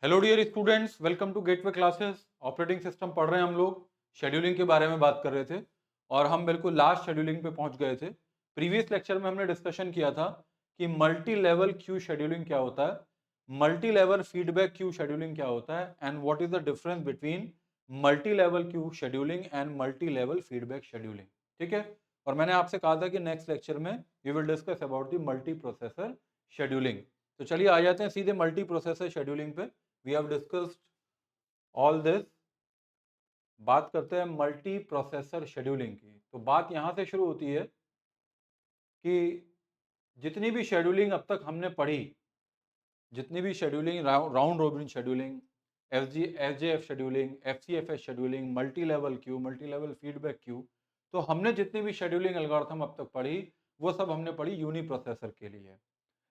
Hello dear students, welcome to Gateway classes. Operating system पढ़ रहे हैं हम लोग। शेड्यूलिंग के बारे में बात कर रहे थे और हम बिल्कुल लास्ट शेड्यूलिंग पे पहुंच गए थे। प्रीवियस लेक्चर में हमने डिस्कशन किया था कि मल्टी लेवल क्यू शेड्यूलिंग क्या होता है, multi level feedback queue scheduling क्या होता है and what is the difference between multi level queue scheduling and multi level feedback scheduling. ठीक है। और मैंने आपसे कहा था कि नेक्स्ट लेक्चर में we will discuss about the multi processor scheduling. तो चलिए आ जाते हैं सीधे मल्टी प्रोसेसर शेड्यूलिंग पे। We have discussed all this. बात करते हैं मल्टी प्रोसेसर शेड्यूलिंग की। तो बात यहां से शुरू होती है कि जितनी भी शेड्यूलिंग अब तक हमने पढ़ी, जितनी भी scheduling, round robin scheduling, F scheduling, F scheduling, multi level Q, multi level feedback Q, तो हमने जितनी भी शेड्यूलिंग एल्गोरिथम अब तक पढ़ी वो सब हमने पढ़ी यूनी प्रोसेसर के लिए।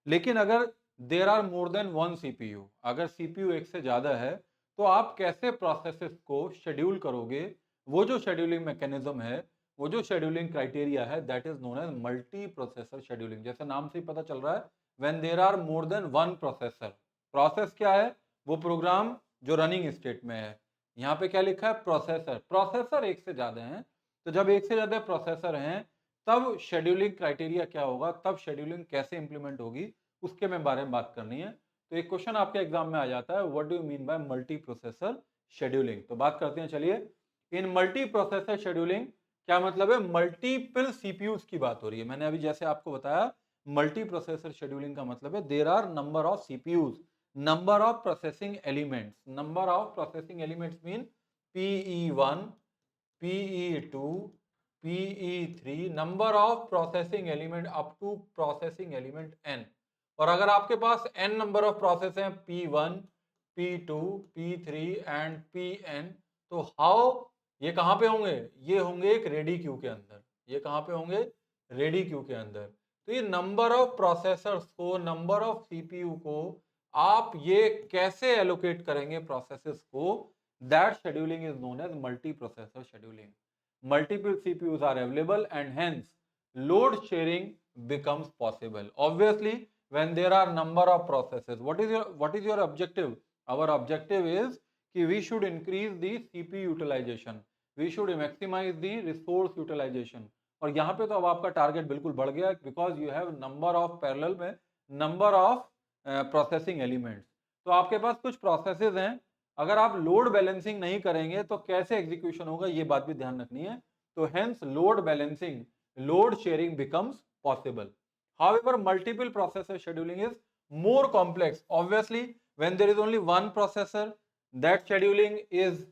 लेकिन अगर there are more than one CPU, अगर सीपीयू एक से ज्यादा है, तो आप कैसे प्रोसेसेस को शेड्यूल करोगे? वो जो शेड्यूलिंग मैकेनिज्म है, वो जो शेड्यूलिंग क्राइटेरिया है, that is known as multi processor scheduling. जैसे नाम से ही पता चल रहा है, when there are more than one processor. Process क्या है? वो प्रोग्राम जो रनिंग स्टेट में है। यहाँ पे क्या लिखा है? प्रोसेसर। प्रोसेसर एक से ज्यादा है। तो जब एक से ज्यादा प्रोसेसर हैं, तब शेड्यूलिंग क्राइटेरिया क्या होगा, तब शेड्यूलिंग कैसे इंप्लीमेंट होगी, उसके में बारे में बात करनी है। तो एक क्वेश्चन आपके एग्जाम में आ जाता है, what do you mean by multi processor scheduling. तो बात करते हैं, चलिए। इन मल्टी प्रोसेसर शेड्यूलिंग क्या मतलब है? मल्टीपल सीपीयूज की बात हो रही है। मैंने अभी जैसे आपको बताया, मल्टी प्रोसेसर शेड्यूलिंग का मतलब है there are number of CPUs, number of processing elements. Number of processing elements mean PE1, PE2, PE3, number of processing element up to processing element n। और अगर आपके पास n नंबर ऑफ प्रोसेस हैं, P1, P2, P3 and Pn, तो how ये कहां पे होंगे? ये होंगे एक रेडी क्यू के अंदर। ये कहां पे होंगे? रेडी क्यू के अंदर। तो ये नंबर ऑफ प्रोसेसर्स को, नंबर ऑफ सीपीयू को आप ये कैसे एलोकेट करेंगे प्रोसेसेस को, that scheduling is known as multi processor scheduling. Multiple CPUs are available and hence load sharing becomes possible. Obviously, when there are number of processes, what is your objective? Our objective is कि we should increase the CPU utilization. We should maximize the resource utilization. और यहाँ पे तो अब आपका target बिल्कुल बढ़ गया, because you have number of parallel में नंबर ऑफ प्रोसेसिंग एलिमेंट्स। तो आपके पास कुछ प्रोसेसेस हैं, अगर आप लोड बैलेंसिंग नहीं करेंगे तो कैसे एग्जीक्यूशन होगा, ये बात भी ध्यान रखनी है। तो hence load balancing, load sharing becomes possible. However multiple processor scheduling is more complex. Obviously, when there is only one processor, that scheduling is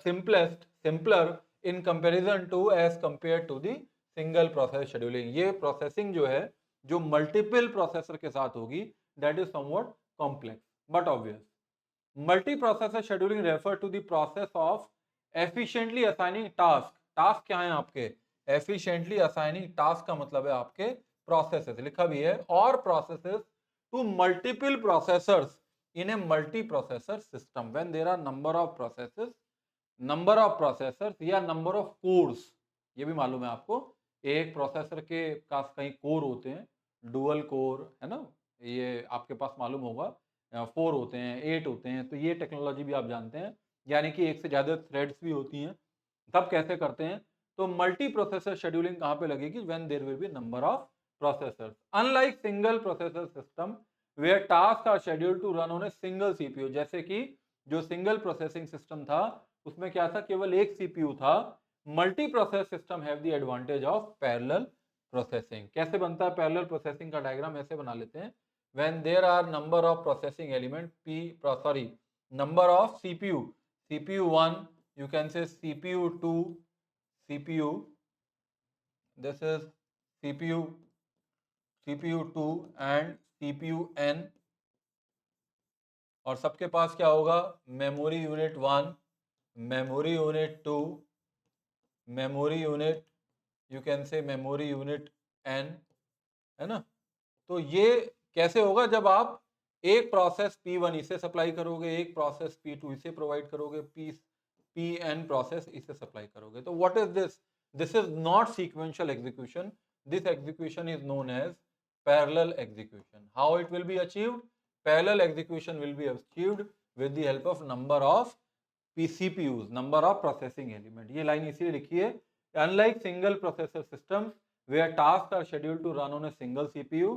simpler in comparison to as compared to the single process scheduling. ये processing जो है, जो multiple processor के साथ होगी, that is somewhat complex but obvious. Multiprocessor scheduling refer to the process of efficiently assigning task. Task क्या है आपके? Efficiently assigning task का मतलब है आपके processes, लिखा भी है, और processes to multiple processors in a multiprocessor system when there are number of processes, number of processors या number of cores। ये भी मालूम है आपको, एक प्रोसेसर के पास कई कोर होते हैं, डुअल कोर है ना, ये आपके पास मालूम होगा। 4 होते हैं, 8 होते हैं, तो ये टेक्नोलॉजी भी आप जानते हैं, यानी कि एक से ज्यादा थ्रेड्स भी होती हैं। तब कैसे करते हैं? तो मल्टी प्रोसेसर शेड्यूलिंग कहां पे लगेगी? When there will be number of processors, unlike single processor system where task are scheduled to run on a single CPU. जैसे कि जो सिंगल प्रोसेसिंग सिस्टम था, उसमें क्या था? केवल एक सीपीयू था। Multi process system have the advantage of parallel processing. कैसे बनता है पैरेलल प्रोसेसिंग का डायग्राम? ऐसे बना लेते हैं, when there are number of processing element number of CPU1, you can say CPU2, CPU, this is CPU2 and CPUn। और सबके पास क्या होगा? Memory unit 1, memory unit 2, memory unit, you can say memory unit n, है ना। तो ये कैसे होगा? जब आप एक प्रोसेस P1 इसे सप्लाई करोगे, एक प्रोसेस P2 इसे प्रोवाइड करोगे, Pn प्रोसेस इसे सप्लाई करोगे। तो what is this? This is not sequential execution, this execution is known as parallel execution. How it will be achieved? Parallel execution will be achieved with the help of number of CPUs, number of processing element. ये line इसलिए लिखी है, unlike single processor system where tasks are scheduled to run on a single CPU,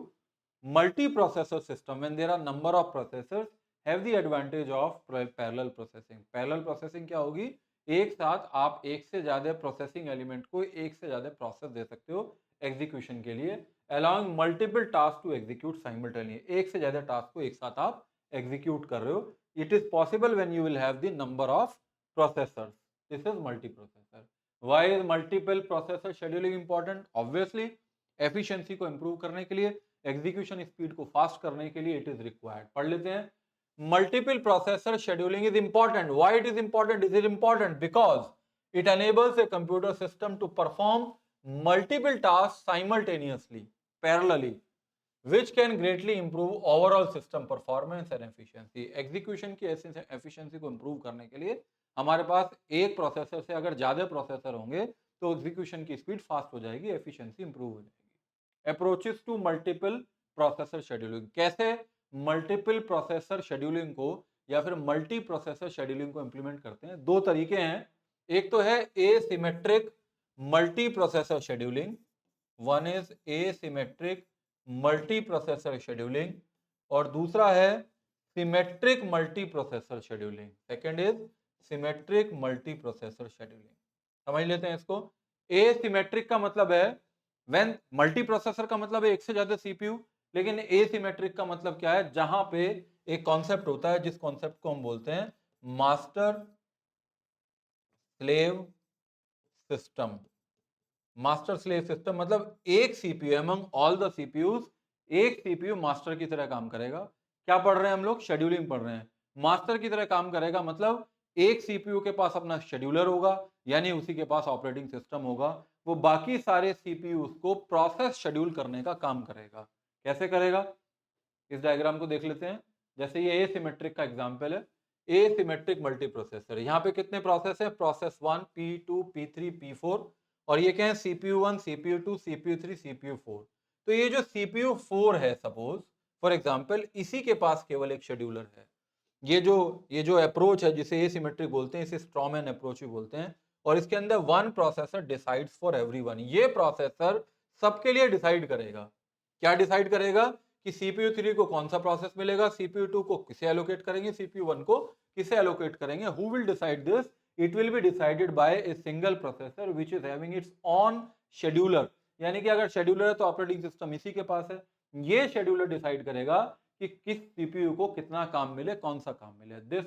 multi-processor system when there are number of processors have the advantage of parallel processing। Parallel processing क्या होगी? एक साथ आप एक से ज्यादा प्रोसेसिंग एलिमेंट को एक से ज्यादा प्रोसेस दे सकते हो एग्जीक्यूशन के लिए, allowing multiple tasks to execute simultaneously। एक से ज्यादा टास्क को एक साथ आप एग्जीक्यूट कर रहे हो। It is possible when you will have the number of processors. This is multiprocessor. Why is multiple processor scheduling important? Obviously, efficiency को improve करने के लिए, execution speed को fast करने के लिए it is required। पढ़ लेते हैं। Multiple processor scheduling is important. Why it is important? It is important because it enables a computer system to perform multiple tasks simultaneously, parallelly, which can greatly improve overall system performance and efficiency। execution की efficiency को improve करने के लिए हमारे पास एक processor से अगर ज्यादा प्रोसेसर होंगे तो एग्जीक्यूशन की स्पीड फास्ट हो जाएगी, एफिशिएंसी इंप्रूव हो जाएगी। Approaches to multiple processor scheduling, कैसे मल्टीपल प्रोसेसर शेड्यूलिंग को या फिर मल्टी प्रोसेसर शेड्यूलिंग को इंप्लीमेंट करते हैं? दो तरीके हैं। एक तो है asymmetric multi processor scheduling, one is asymmetric multi processor scheduling, और दूसरा है symmetric multi processor scheduling. Second is symmetric multi processor scheduling. समझ लेते हैं इसको। एसिमेट्रिक का मतलब है व्हेन मल्टी प्रोसेसर का मतलब है एक से ज्यादा सीपीयू, लेकिन एसिमेट्रिक का मतलब क्या है? जहां पे एक कॉन्सेप्ट होता है जिस कॉन्सेप्ट को हम बोलते हैं master slave system. Master slave system मतलब एक CPU among all the CPUs, एक सीपीयू मास्टर की तरह काम करेगा। क्या पढ़ रहे हैं हम लोग? शेड्यूलिंग पढ़ रहे हैं। मास्टर की तरह काम करेगा मतलब एक सीपीयू के पास अपना शेड्यूलर होगा, यानी उसी के पास ऑपरेटिंग सिस्टम होगा। वो बाकी सारे सीपीयू को प्रोसेस शेड्यूल करने का काम करेगा। कैसे करेगा? इस डायग्राम को देख लेते हैं। जैसे ये एसिमेट्रिक का एग्जांपल है, एसिमेट्रिक मल्टी प्रोसेसर। यहाँ पे कितने प्रोसेस है? प्रोसेस 1, P2, P3, P4, और ये क्या है? CPU 1, CPU 2, CPU 3, CPU 4। तो ये जो CPU 4 है, सपोज फॉर एग्जांपल, इसी के पास केवल एक शेड्यूलर है। ये जो अप्रोच है जिसे एसिमेट्रिक बोलते हैं, इसे स्ट्रॉमैन अप्रोच भी बोलते हैं। और इसके अंदर one processor decides for everyone. ये प्रोसेसर सबके लिए डिसाइड करेगा। क्या डिसाइड करेगा? कि CPU 3 को कौन सा प्रोसेस मिलेगा, CPU 2 को किसे एलोकेट करेंगे, CPU 1 को किसे एलोकेट करेंगे। Who will decide this? It will be decided by a single processor which is having its on scheduler. यानी कि अगर शेड्यूलर है तो ऑपरेटिंग सिस्टम इसी के पास है। ये शेड्यूलर डिसाइड करेगा कि किस सीपीयू को कितना काम मिले, कौन सा काम मिले। This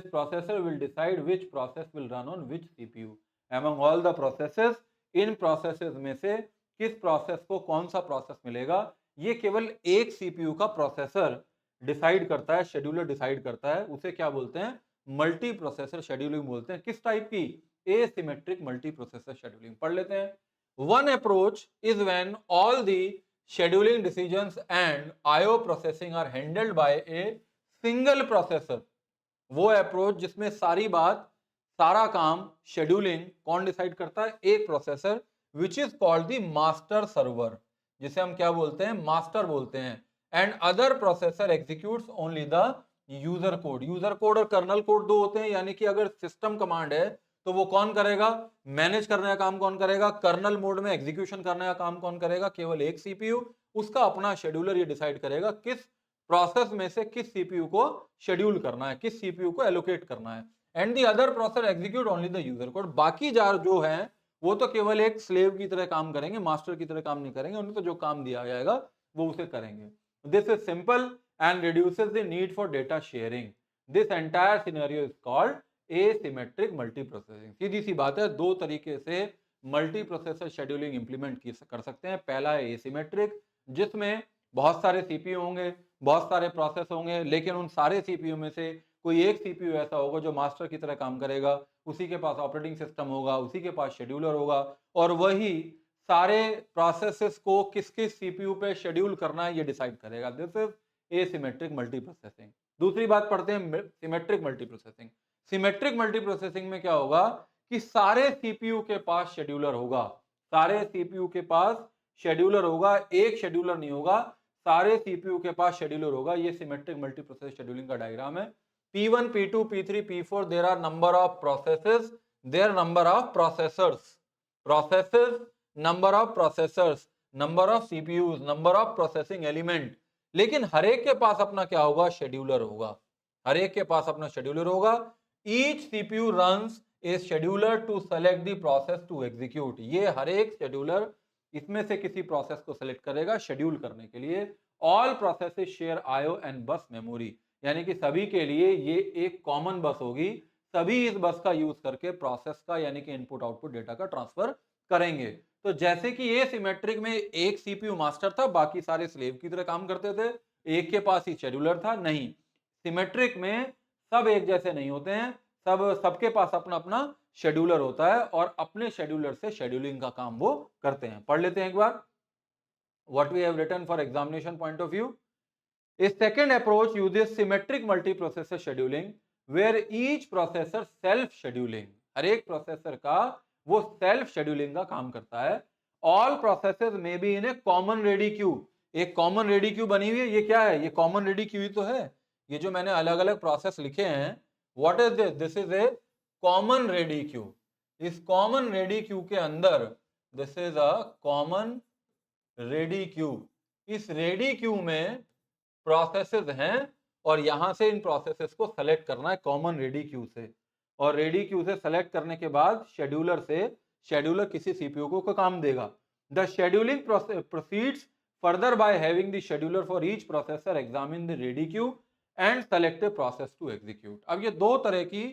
processor will decide which process will run on which CPU among all the processes. In processes में से किस प्रोसेस को कौन सा प्रोसेस मिलेगा, ये केवल एक सीपीयू का प्रोसेसर डिसाइड करता है, शेड्यूलर डिसाइड करता है। उसे क्या बोलते हैं? मल्टी प्रोसेसर शेड्यूलिंग बोलते हैं। किस टाइप की? Asymmetric multi processor scheduling. पढ़ लेते हैं। One approach is when all the scheduling decisions and IO processing are handled by a single processor। वो अप्रोच जिसमें सारी बात, सारा काम, शेड्यूलिंग कौन डिसाइड करता है? एक processor, which is called the master server, जिसे हम क्या बोलते हैं? मास्टर बोलते हैं। And other processor executes only the user code. User code और कर्नल कोड दो होते हैं, यानी कि अगर सिस्टम कमांड है तो वो कौन करेगा? मैनेज करने का काम कौन करेगा? कर्नल मोड में एग्जीक्यूशन करने का काम कौन करेगा? केवल एक सीपीयू। उसका अपना शेड्यूलर ये डिसाइड करेगा किस प्रोसेस में से किस सीपीयू को शेड्यूल करना है, किस सीपीयू को एलोकेट करना है। And the other processor execute only the user code. बाकी जार जो है वो तो केवल एक स्लेव की तरह काम करेंगे, मास्टर की तरह काम नहीं करेंगे। उन्हें तो जो काम दिया जाएगा वो उसे करेंगे। This is simple and reduces the need for data sharing. This entire scenario is called asymmetric multi processing. सीधी सी बात है, दो तरीके से मल्टी प्रोसेसर शेड्यूलिंग इंप्लीमेंट कर सकते हैं। पहला है एसिमेट्रिक, जिसमें बहुत सारे सीपीयू होंगे, बहुत सारे प्रोसेस होंगे, लेकिन उन सारे सीपीयू में से कोई एक सीपीयू ऐसा होगा जो मास्टर की तरह काम करेगा। उसी के पास ऑपरेटिंग सिस्टम होगा, उसी के पास शेड्यूलर होगा, और वही सारे प्रोसेसेस को किस किस सीपीयू पे शेड्यूल करना है ये डिसाइड करेगा। This is asymmetric multi processing. दूसरी बात पढ़ते हैं symmetric multi processing. Symmetric multi processing में क्या होगा कि सारे सीपीयू के पास शेड्यूलर होगा। सारे सीपीयू के पास शेड्यूलर होगा, एक शेड्यूलर नहीं होगा। सारे सीपीयू के पास शेड्यूलर होगा। ये सिमेट्रिक मल्टी प्रोसेस शेड्यूलिंग का डायग्राम है। P1, P2, P3, P4 there are number of processes, there number of processors, processes, number of processors, number of CPUs, number of processing element. लेकिन हर एक के पास अपना क्या होगा, शेड्यूलर होगा। हर एक के पास अपना शेड्यूलर होगा। Each CPU runs a scheduler to select the process to execute. ये हर एक शेड्यूलर इसमें से किसी प्रोसेस को सेलेक्ट करेगा शेड्यूल करने के लिए। All processes share IO and बस मेमोरी, यानी कि सभी के लिए ये एक कॉमन बस होगी। सभी इस बस का यूज करके प्रोसेस का यानी कि इनपुट आउटपुट डेटा का ट्रांसफर करेंगे। तो जैसे कि ये सिमेट्रिक में एक सीपीयू मास्टर था, बाकी सारे स्लेव की तरह काम करते थे, एक के पास ही शेड्यूलर था। नहीं, सिमेट्रिक में सब एक जैसे नहीं होते हैं, सबके पास अपना अपना शेड्यूलर होता है और अपने शेड्यूलर से शेड्यूलिंग का काम वो करते हैं। पढ़ लेते हैं एक बार what we have written for examination point of view. A second approach uses symmetric multiprocessor scheduling where each processor self scheduling, हर एक प्रोसेसर का वो सेल्फ शेड्यूलिंग का काम करता है। ऑल प्रोसेसेस में be in A common ready queue, एक common ready queue बनी हुई है। ये क्या है, ये कॉमन रेडी क्यू ही तो है। ये जो मैंने अलग अलग प्रोसेस लिखे हैं, what is this, this is A common ready queue. इस कॉमन रेडी क्यू के अंदर this is a common ready queue. इस रेडी क्यू में प्रोसेसेस हैं और यहां से इन प्रोसेसेस को सेलेक्ट करना है कॉमन रेडी क्यू से। और रेडी क्यू से सेलेक्ट करने के बाद शेड्यूलर किसी सीपीयू को काम देगा। The scheduling proceeds further by having the scheduler for each processor examine the ready queue and select a process to execute. अब ये दो तरह की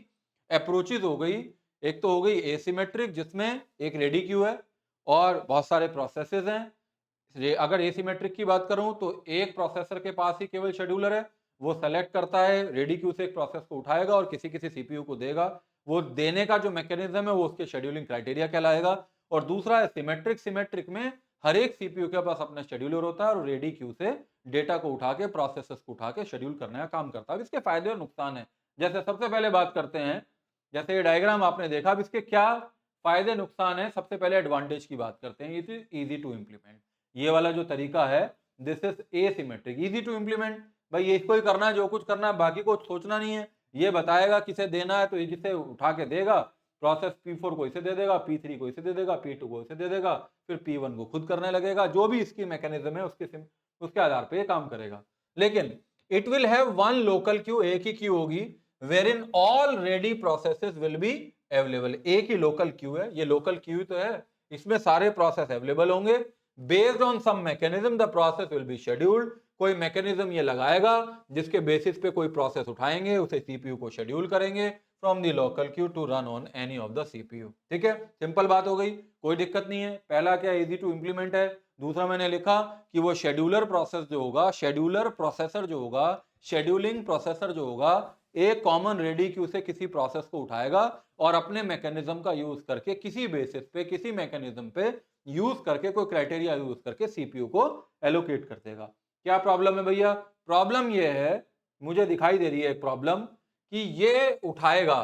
अप्रोचेज हो गई। एक तो हो गई एसिमेट्रिक, जिसमें एक रेडी क्यू है और बहुत सारे प्रोसेसेस हैं। अगर एसिमेट्रिक की बात करूं तो एक प्रोसेसर के पास ही केवल शेड्यूलर है, वो सेलेक्ट करता है, रेडी क्यू से एक प्रोसेस को उठाएगा और किसी किसी सीपीयू को देगा। वो देने का जो मैकेनिज्म है वो उसके शेड्यूलिंग क्राइटेरिया कहलाएगा। और दूसरा है सिमेट्रिक। सिमेट्रिक में हर एक सीपीयू के पास अपना शेड्यूलर होता है और रेडी क्यू से डेटा को उठा के प्रोसेसर्स को उठा के शेड्यूल करने का काम करता है। इसके फायदे और नुकसान है। जैसे सबसे पहले बात करते हैं, जैसे ये डायग्राम आपने देखा, अब इसके क्या फायदे नुकसान है। सबसे पहले एडवांटेज की बात करते हैं। It is easy to implement. ये वाला जो तरीका है this is asymmetric, easy to implement. भाई इसको ही करना है, जो कुछ करना है, बाकी को सोचना नहीं है। ये बताएगा किसे देना है तो ये जिसे उठा के देगा, प्रोसेस P4 को इसे दे देगा, P3 को इसे दे देगा, P2 को इसे दे देगा, फिर P1 को खुद करने लगेगा। जो भी इसकी मैकेनिज्म है उसके आधार पे ये काम करेगा। लेकिन it will have one local queue, एक ही क्यू होगी, where in all ready processes will be available. एक ही लोकल क्यू है, ये लोकल क्यू तो है, इसमें सारे प्रोसेस अवेलेबल होंगे। Based on some mechanism the process will be scheduled. कोई मैकेनिज्म ये लगाएगा जिसके बेसिस पे कोई प्रोसेस उठाएंगे, उसे सीपीयू को शेड्यूल करेंगे from the local queue to run on any of the CPU. ठीक है, सिंपल बात हो गई, कोई दिक्कत नहीं है। पहला क्या इजी टू इंप्लीमेंट है। दूसरा मैंने लिखा कि वो शेड्यूलर प्रोसेस जो होगा, शेड्यूलर प्रोसेसर जो होगा, शेड्यूलिंग प्रोसेसर जो होगा, एक कॉमन रेडी क्यू से किसी प्रोसेस को उठाएगा और अपने मैकेनिज्म का यूज करके किसी बेसिस पे, किसी मैकेनिज्म पे यूज करके, कोई क्राइटेरिया यूज करके सीपीयू को एलोकेट कर देगा। क्या प्रॉब्लम है भैया? प्रॉब्लम ये है, मुझे दिखाई दे रही है एक प्रॉब्लम, कि ये उठाएगा,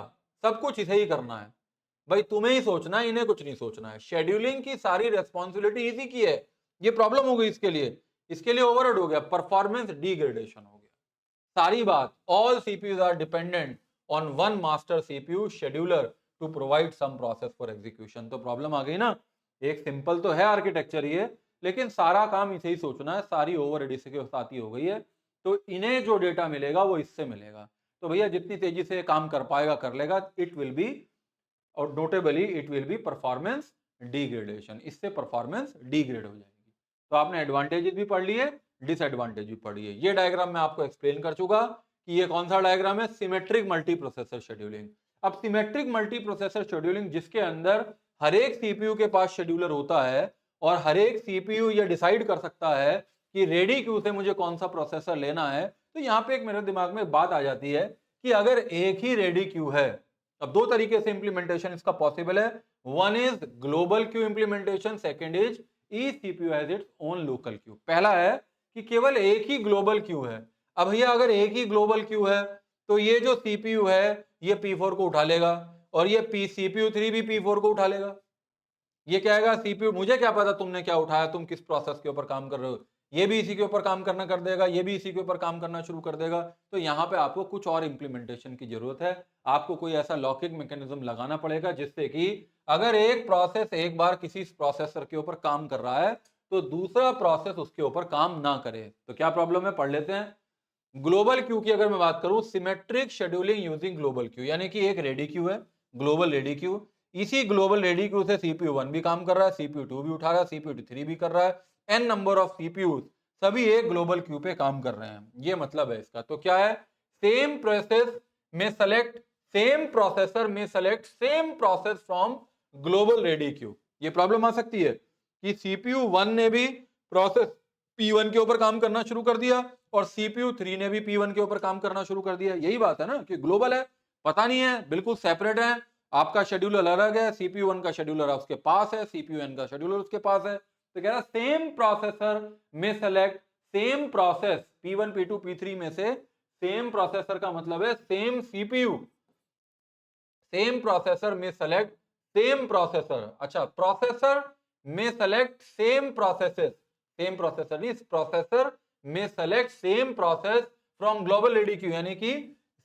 सब कुछ इसे ही करना है। भाई तुम्हें ही सोचना है, इन्हें कुछ नहीं सोचना है। शेड्यूलिंग की सारी रेस्पॉन्सिबिलिटी इसी की है। ये प्रॉब्लम हो गई इसके लिए ओवरहेड हो गया, परफॉर्मेंस डिग्रेडेशन हो गया। सारी बात, all CPUs are dependent on one master CPU scheduler to provide some process for execution. तो प्रॉब्लम आ गई ना। एक सिंपल तो है आर्किटेक्चर ये, लेकिन सारा काम इसे ही सोचना है, सारी ओवरहेड इसके साथ ही हो गई है। तो इन्हें जो डेटा मिलेगा वो इससे मिलेगा। तो भैया जितनी तेजी से काम कर पाएगा कर लेगा। इट विल बी, और notably it will B performance degradation, इससे परफॉर्मेंस डिग्रेड हो जाएगी। तो आपने एडवांटेजेस भी पढ़ लिए, डिसएडवांटेज भी पढ़ी है। ये डायग्राम मैं आपको एक्सप्लेन कर चुका कि ये कौन सा डायग्राम है, सिमेट्रिक मल्टी प्रोसेसर शेड्यूलिंग। अब सिमेट्रिक मल्टी प्रोसेसर शेड्यूलिंग जिसके अंदर हर एक सीपीयू के पास शेड्यूलर होता है और हर एक सीपीयू ये डिसाइड कर सकता है कि रेडी क्यू से मुझे कौन सा प्रोसेसर लेना है। तो यहाँ पे एक मेरे दिमाग में बात आ जाती है कि अगर एक ही रेडी क्यू है, अब दो तरीके से इंप्लीमेंटेशन इसका पॉसिबल है। One is global Q implementation, second is each CPU has its own local Q. पहला है कि केवल एक ही ग्लोबल क्यू है। अब भैया अगर एक ही ग्लोबल क्यू है तो ये जो सीपीयू है ये P4 को उठा लेगा और ये CPU 3 भी P4 को उठा लेगा। ये क्या है, सीपीयू मुझे क्या पता तुमने क्या उठाया, तुम किस प्रोसेस के ऊपर काम कर रहे हो। ये भी इसी के ऊपर काम करना कर देगा, ये भी इसी के ऊपर काम करना शुरू कर देगा। तो यहाँ पे आपको कुछ और इंप्लीमेंटेशन की जरूरत है, आपको कोई ऐसा लॉकिंग मैकेनिज्म लगाना पड़ेगा जिससे कि अगर एक प्रोसेस एक बार किसी प्रोसेसर के ऊपर काम कर रहा है तो दूसरा प्रोसेस उसके ऊपर काम ना करे। तो क्या प्रॉब्लम है, पढ़ लेते हैं। ग्लोबल क्यू की अगर मैं बात करूं, symmetric scheduling using global Q, यानी कि एक रेडी क्यू है, ग्लोबल रेडी क्यू। इसी ग्लोबल रेडी क्यू से सीपीयू 1 भी काम कर रहा है, सीपीयू 2 भी उठा रहा है, सीपीयू 3 भी कर रहा है, एन नंबर ऑफ सीपीयू सभी एक ग्लोबल क्यू पे काम कर रहे हैं, ये मतलब है इसका। तो क्या है, सेम प्रोसेस में सेलेक्ट सेम प्रोसेसर में select same process from global ready queue. ये प्रॉब्लम आ सकती है कि सीपीयू 1 ने भी प्रोसेस P1 के ऊपर काम करना शुरू कर दिया और CPU 3 ने भी P1 के ऊपर काम करना शुरू कर दिया। यही बात है ना कि ग्लोबल है, पता नहीं है, बिल्कुल सेपरेट है, आपका शेड्यूलर अलग है, CPU 1 का शेड्यूलर उसके पास है, CPU N का शेड्यूलर उसके पास है। तो कह रहा सेम प्रोसेसर में select same process P1 P2 P3 में से सेम प्रोसेसर का मतलब है सेम CPU, सेम प्रोसेसर में सेलेक्ट सेम प्रोसेसर। अच्छा, प्रोसेसर में select same processes, same processor नहीं, प्रोसेसर में select same process from global ready queue, यानी कि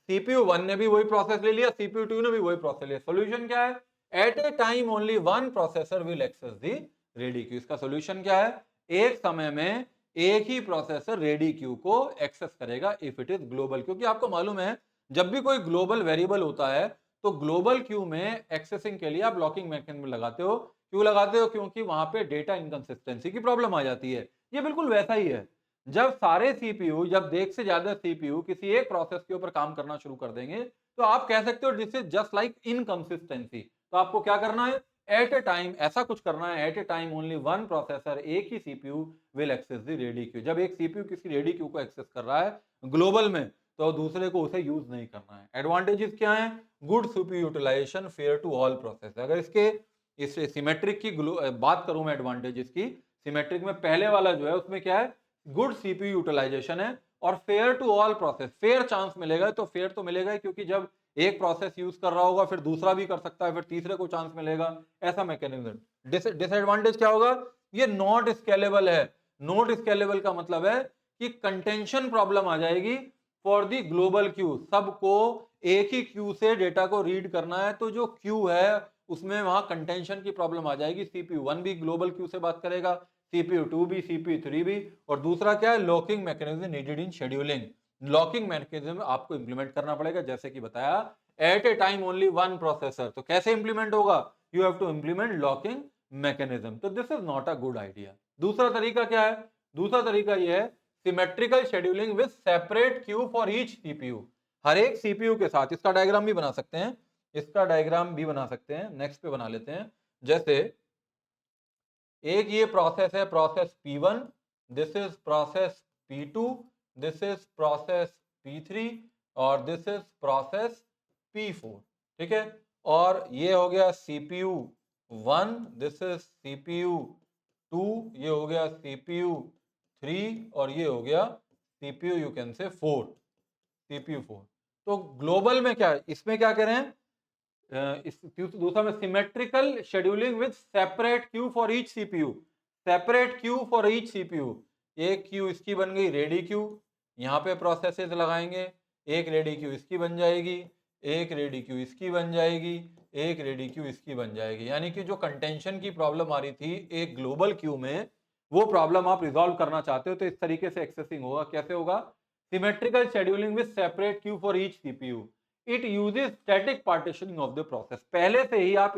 सीपीयू 1 ने भी वही प्रोसेस ले लिया, सीपीयू 2 ने भी वही प्रोसेस लिया। सॉल्यूशन क्या है, at a time only one processor will access the ready queue. इसका सॉल्यूशन क्या है, एक समय में एक ही प्रोसेसर रेडी क्यू को एक्सेस करेगा इफ इट इज ग्लोबल। क्योंकि आपको मालूम है जब भी कोई ग्लोबल वेरिएबल होता है तो ग्लोबल क्यू में एक्सेसिंग के लिए आप लॉकिंग मैकेनिज्म लगाते हो। क्यों लगाते हो, क्योंकि वहां पे डेटा इनकंसिस्टेंसी की प्रॉब्लम आ जाती है। ये बिल्कुल वैसा ही है, जब सारे सीपीयू, जब एक से ज्यादा सीपीयू किसी एक प्रोसेस के ऊपर काम करना शुरू कर देंगे तो आप कह सकते हो this is just like inconsistency. तो आपको क्या करना है, एट ए टाइम ऐसा कुछ करना है, at a time only one processor, एक ही CPU will access the ready queue. जब एक सीपीयू किसी रेडी क्यू को एक्सेस कर रहा है ग्लोबल में तो दूसरे को उसे यूज नहीं करना है। एडवांटेजेस क्या है, good CPU utilization, fair to all process. अगर इसके इस सिमेट्रिक की बात करूं मैं एडवांटेजेस की, सिमेट्रिक में पहले वाला जो है उसमें क्या है, गुड सीपीयू यूटिलाइजेशन है और fair to all process, fair chance मिलेगा। तो फेयर तो मिलेगा ही क्योंकि जब एक प्रोसेस यूज कर रहा होगा फिर दूसरा भी कर सकता है, फिर तीसरे को चांस मिलेगा, ऐसा मैकेनिज्म। डिसएडवांटेज क्या होगा, ये नॉट स्केलेबल है। नॉट स्केलेबल का मतलब है कि कंटेंशन प्रॉब्लम आ जाएगी फॉर दी ग्लोबल क्यू। सबको एक ही क्यू से डेटा को रीड करना है तो जो क्यू है उसमें वहां कंटेंशन की प्रॉब्लम आ जाएगी। सीपीयू 1 भी ग्लोबल क्यू से बात करेगा, सीपीयू 2 भी, सीपीयू 3 भी। और दूसरा क्या है, locking mechanism needed in scheduling. Locking mechanism आपको इंप्लीमेंट करना पड़ेगा, जैसे कि बताया at a time only one processor. तो कैसे इंप्लीमेंट होगा, you have to implement locking mechanism. तो this is not a good idea. दूसरा तरीका क्या है, दूसरा तरीका यह है symmetrical scheduling with separate queue for each CPU. हर एक सीपीयू के साथ, इसका डायग्राम भी बना सकते हैं, इसका डायग्राम भी बना सकते हैं, नेक्स्ट पे बना लेते हैं। जैसे एक ये प्रोसेस है, process P1, this is process P2, this is process P3 और दिस इज प्रोसेस P4। ठीक है, और ये हो गया CPU 1, दिस इज CPU 2, ये हो गया CPU 3 और ये हो गया CPU you can say 4, CPU 4। तो ग्लोबल में क्या है, इसमें क्या कह रहे हैं, इस दूसरा में symmetrical scheduling with separate queue for each CPU, separate queue for each CPU. एक क्यू इसकी बन गई रेडी क्यू, यहाँ पे प्रोसेसेस लगाएंगे, एक रेडी क्यू इसकी बन जाएगी, एक रेडी क्यू इसकी बन जाएगी, एक रेडी क्यू इसकी बन जाएगी। यानी कि जो कंटेंशन की प्रॉब्लम आ रही थी एक ग्लोबल क्यू में, वो प्रॉब्लम आप रिजॉल्व करना चाहते हो तो इस तरीके से एक्सेसिंग होगा। कैसे होगा, symmetrical scheduling with separate queue for each CPU. It uses static partitioning of the process. पहले से ही आप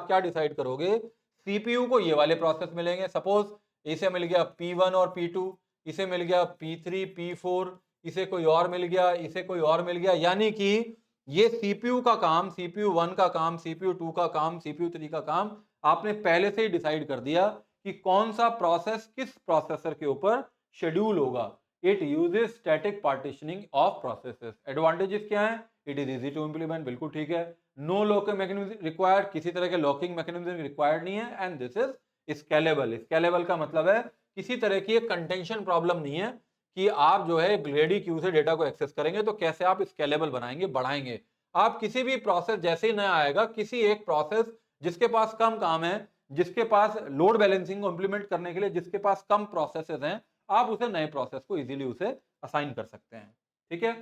क्या डिसाइड करोगे, सीपीयू को ये वाले प्रोसेस मिलेंगे, सपोज इसे मिल गया P1 और P2, इसे मिल गया P3 P4, इसे कोई और मिल गया, इसे कोई और मिल गया। यानी कि ये सीपीयू का काम, CPU 1 का काम, CPU 2 का काम, CPU 3 का काम आपने पहले से ही डिसाइड कर दिया कि कौन सा प्रोसेस किस प्रोसेसर के ऊपर शेड्यूल होगा। It uses static partitioning of processes. Advantages क्या है, it is easy to implement, बिल्कुल ठीक है। नो लॉकिंग मैकेनिज्म रिक्वायर्ड, किसी तरह के लॉकिंग मैकेनिज्म रिक्वायर्ड नहीं है। And this is scalable. Scalable का मतलब है किसी तरह की एक कंटेंशन प्रॉब्लम नहीं है कि आप जो है रेडी क्यू से डेटा को एक्सेस करेंगे तो कैसे आप स्केलेबल बनाएंगे, बढ़ाएंगे। आप किसी भी प्रोसेस जैसे ही नया आएगा, किसी एक प्रोसेस जिसके पास कम काम है, जिसके पास लोड बैलेंसिंग को इंप्लीमेंट करने के लिए जिसके पास कम प्रोसेसेस हैं, आप उसे नए प्रोसेस को इजीली उसे असाइन कर सकते हैं। ठीक है,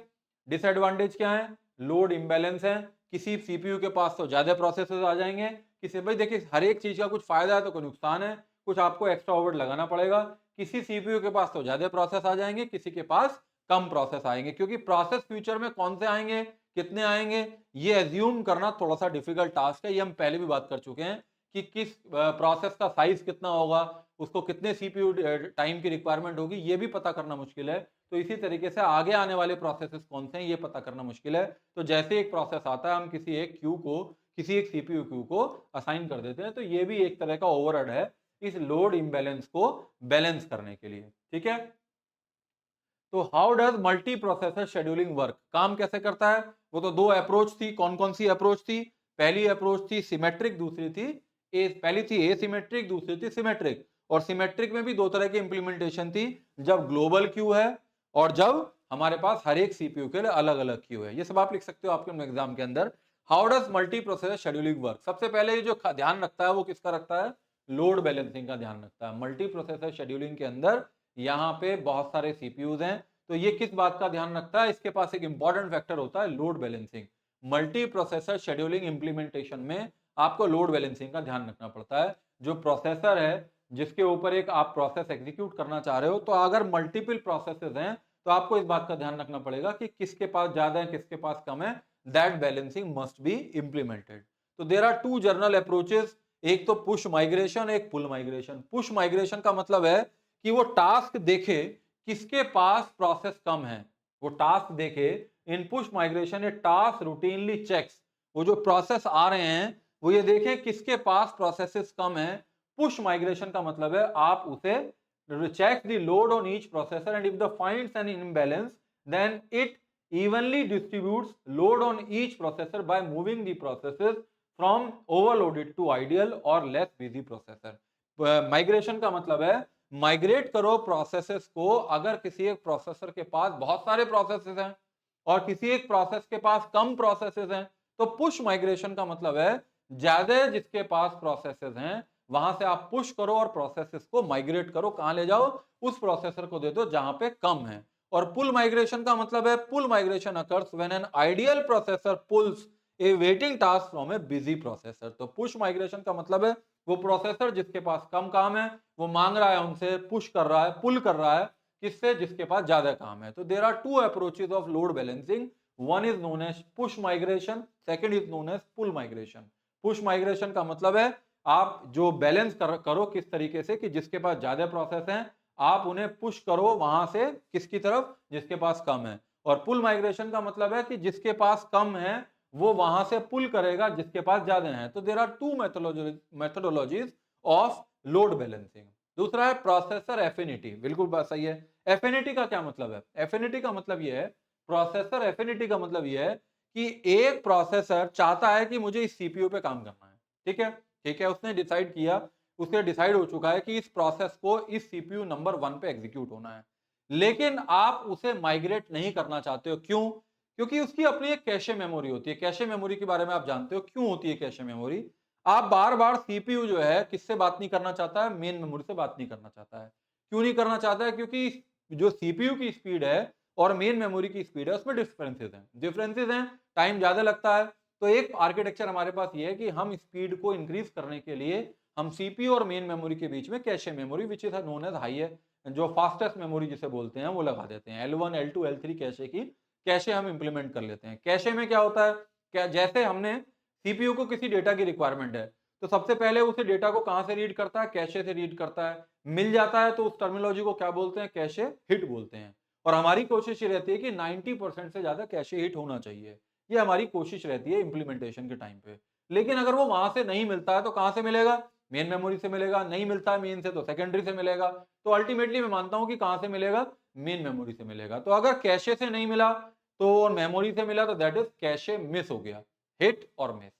डिसएडवांटेज क्या है? लोड इम्बैलेंस है, किसी सीपीयू के पास तो ज्यादा प्रोसेसेस आ जाएंगे, किसी भाई देखिए हर एक चीज का कुछ फायदा है तो कोई नुकसान है, कुछ आपको एक्स्ट्रा ओवरहेड लगाना पड़ेगा। किसी सीपीयू के पास तो ज्यादा प्रोसेस आ जाएंगे, किसी के पास कम प्रोसेस आएंगे, क्योंकि प्रोसेस फ्यूचर में कौन से आएंगे, कितने आएंगे, ये एज्यूम करना थोड़ा सा डिफिकल्ट टास्क है। ये हम पहले भी बात कर चुके हैं कि किस प्रोसेस का साइज कितना होगा, उसको कितने सीपीयू टाइम की रिक्वायरमेंट होगी, ये भी पता करना मुश्किल है। तो इसी तरीके से आगे आने वाले प्रोसेसेस कौन से हैं ये पता करना मुश्किल है। तो जैसे एक प्रोसेस आता है हम किसी एक क्यू को, किसी एक सीपीयू क्यू को असाइन कर देते हैं। तो ये भी एक तरह का ओवरहेड है इस लोड इम्बैलेंस को बैलेंस करने के लिए। ठीक है, तो how does multi processor scheduling work, काम कैसे करता है? वो तो दो अप्रोच थी, कौन कौन सी अप्रोच थी? पहली अप्रोच थी सिमेट्रिक, दूसरी थी पहली थी एसिमेट्रिक, दूसरी थी सिमेट्रिक। और सिमेट्रिक में भी दो तरह की इंप्लीमेंटेशन थी, जब ग्लोबल क्यू है और जब हमारे पास हर एक सीपीयू के लिए अलग अलग क्यू है। ये सब आप लिख सकते हो आपके एग्जाम के अंदर। How does multi processor scheduling work, सबसे पहले जो ध्यान रखता है वो किसका रखता है? लोड बैलेंसिंग का ध्यान रखता है। मल्टी प्रोसेसर शेड्यूलिंग के अंदर यहाँ पे बहुत सारे सीपीयूज हैं, तो ये किस बात का ध्यान रखता है? इसके पास एक इंपॉर्टेंट फैक्टर होता है load balancing. Multi processor scheduling implementation में आपको लोड बैलेंसिंग का ध्यान रखना पड़ता है। जो प्रोसेसर है जिसके ऊपर एक आप प्रोसेस एग्जीक्यूट करना चाह रहे हो, तो अगर मल्टीपल प्रोसेसेस हैं तो आपको इस बात का ध्यान रखना पड़ेगा कि किसके पास ज्यादा है किसके पास कम है। That balancing must be implemented. तो there are two general approaches, एक तो पुश माइग्रेशन, एक पुल माइग्रेशन। पुश माइग्रेशन का मतलब है कि वो टास्क देखे किसके पास प्रोसेस कम है, वो टास्क देखे। इन पुश माइग्रेशन ए टास्क रूटीनली चेक्स, वो जो प्रोसेस आ रहे हैं वो ये देखें किसके पास प्रोसेसेस कम है। पुश माइग्रेशन का मतलब है आप उसे check the load on each processor and if the finds an imbalance then it evenly distributes load on each processor by moving the processes from overloaded to ideal or less busy processor। Migration का मतलब है migrate करो processes को। अगर किसी एक processor के पास बहुत सारे प्रोसेसेस हैं और किसी एक प्रोसेस के पास कम प्रोसेसेस हैं, तो पुश माइग्रेशन का मतलब है ज्यादा जिसके पास प्रोसेसेस हैं वहां से आप पुश करो और प्रोसेसेस को माइग्रेट करो, कहां ले जाओ? उस प्रोसेसर को दे दो जहां पे कम है। और पुल माइग्रेशन का मतलब है pull migration occurs when an ideal processor pulls a waiting task from a busy processor. तो पुश माइग्रेशन का मतलब है वो प्रोसेसर जिसके पास कम काम है वो मांग रहा है उनसे, पुश कर रहा है, पुल कर रहा है किससे? जिसके पास ज्यादा काम है। तो there are two approaches of load balancing, one is known as push migration, second is known as pull migration. Push migration का मतलब है आप जो बैलेंस करो किस तरीके से कि जिसके पास ज्यादा प्रोसेस हैं आप उन्हें पुश करो वहां से किसकी तरफ? जिसके पास कम है। और पुल माइग्रेशन का मतलब है कि जिसके पास कम है वो वहां से पुल करेगा जिसके पास ज्यादा है। तो there are two methodologies of load balancing. दूसरा है प्रोसेसर एफिनिटी, बिल्कुल बात सही है। एफिनिटी का क्या मतलब है? एफिनिटी का मतलब यह है, प्रोसेसर एफिनिटी का मतलब यह है कि एक प्रोसेसर चाहता है कि मुझे इस सीपीयू पे काम करना है। ठीक है, ठीक है, उसने डिसाइड किया, उसके डिसाइड हो चुका है कि इस प्रोसेस को इस सीपीयू नंबर 1 पे एग्जीक्यूट होना है, लेकिन आप उसे माइग्रेट नहीं करना चाहते हो। क्यों? क्योंकि उसकी अपनी एक कैशे मेमोरी होती है। कैशे मेमोरी के बारे में आप जानते हो क्यों होती है कैशे मेमोरी? आप बार बार सीपीयू जो है किससे बात नहीं करना चाहता है? मेन मेमोरी से बात नहीं करना चाहता है। क्यों नहीं करना चाहता है? क्योंकि जो सीपीयू की स्पीड है और मेन मेमोरी की स्पीड है उसमें डिफरेंसेस हैं, टाइम ज्यादा लगता है। तो एक आर्किटेक्चर हमारे पास ये है कि हम स्पीड को इंक्रीज करने के लिए हम सीपीयू और मेन मेमोरी के बीच में cache memory which is known as high है, जो फास्टेस्ट मेमोरी जिसे बोलते हैं वो लगा देते हैं। L1 L2 L3 कैशे की कैशे हम इंप्लीमेंट कर लेते हैं। कैशे में क्या होता है? क्या जैसे हमने सीपीयू को किसी डेटा की रिक्वायरमेंट है तो सबसे पहले उसे डेटा को कहां से रीड करता है? कैशे से रीड करता है। मिल जाता है तो उस टर्मिनोलॉजी को क्या बोलते हैं? कैशे हिट बोलते हैं। और हमारी कोशिश ये रहती है कि 90% से ज्यादा कैशे हिट होना चाहिए, ये हमारी कोशिश रहती है इंप्लीमेंटेशन के टाइम पे। लेकिन अगर वो वहां से नहीं मिलता है तो कहां से मिलेगा? मेन मेमोरी से मिलेगा। नहीं मिलता है मेन से तो सेकेंडरी से मिलेगा। तो अल्टीमेटली मैं मानता हूं कि कहां से मिलेगा? मेन मेमोरी से मिलेगा। तो अगर कैशे से नहीं मिला तो और मेमोरी से मिला तो दैट इज कैशे मिस हो गया। हिट और मिस,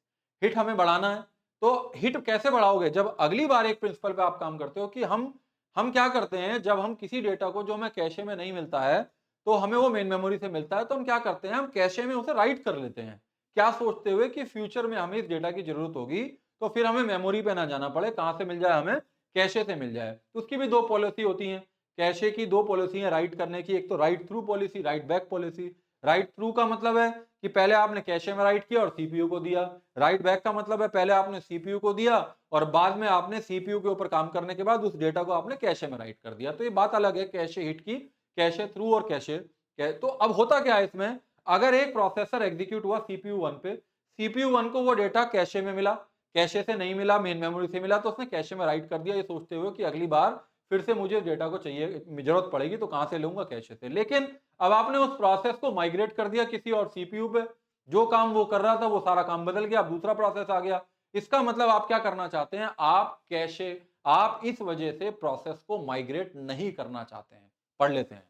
हिट हमें बढ़ाना है। तो हिट कैसे बढ़ाओगे? जब अगली बार एक प्रिंसिपल पे आप काम करते हो कि हम क्या करते हैं, जब हम किसी डेटा को जो हमें कैशे में नहीं मिलता है तो हमें वो मेन मेमोरी से मिलता है, तो हम क्या करते हैं, हम कैशे में उसे राइट कर लेते हैं। क्या सोचते हुए कि फ्यूचर में हमें इस डेटा की जरूरत होगी तो फिर हमें मेमोरी पे ना जाना पड़े, कहां से मिल जाए, हमें कैशे से मिल जाए। तो उसकी भी दो पॉलिसी होती हैं, कैशे की दो पॉलिसी है राइट करने की, एक तो right through policy, right back policy. Right through का मतलब है कि पहले आपने कैशे में राइट किया और सीपीयू को दिया। राइट बैक का मतलब है पहले आपने सीपीयू को दिया और बाद में आपने सीपीयू के ऊपर काम करने के बाद उस डेटा को आपने कैशे में राइट कर दिया। तो ये बात अलग है कैशे हिट की, कैशे थ्रू और कैशे। तो अब होता क्या है इसमें, अगर एक प्रोसेसर एग्जीक्यूट हुआ सीपीयू 1 पे, सीपीयू 1 को वो डेटा कैशे में मिला, कैशे से नहीं मिला, मेन मेमोरी से मिला, तो उसने कैशे में राइट कर दिया, ये सोचते हुए कि अगली बार फिर से मुझे डेटा को चाहिए, जरूरत पड़ेगी तो कहां से लूंगा, कैशे से। लेकिन अब आपने उस प्रोसेस को माइग्रेट कर दिया किसी और सीपीयू पे, जो काम वो कर रहा था वो सारा काम बदल गया, अब दूसरा प्रोसेस आ गया। इसका मतलब आप क्या करना चाहते हैं, आप कैशे, आप इस वजह से प्रोसेस को माइग्रेट नहीं करना चाहते हैं। पढ़ लेते हैं।